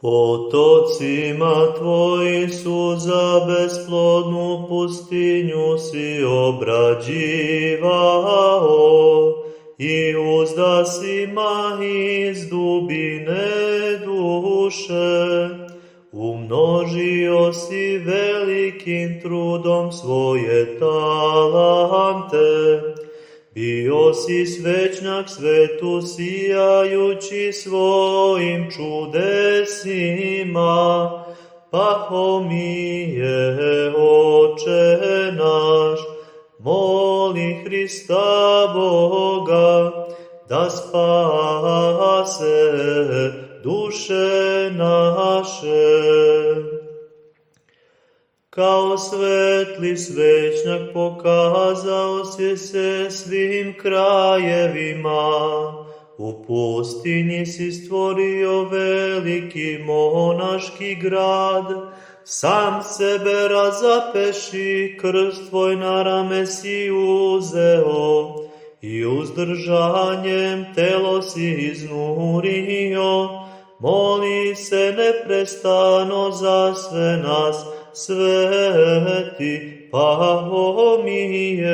Potocima tvoji su za besplodnu pustinju si obrađivao i uzdasima iz dubine duše. Umnožio si velikim trudom svoje talante, bio si svećnjak svetu sijajući svojim čudesima, Pahomije, Oče naš, moli Hrista Boga, da spase duše naše. Kao svetli svećnjak pokazao si se svim krajevima, u pustinji si stvorio veliki monaški grad, sam sebe razapeši, krst tvoj na rame si uzeo i uzdržanjem telo si iznurio, moli se neprestano za sve nas, sveti Pahomije.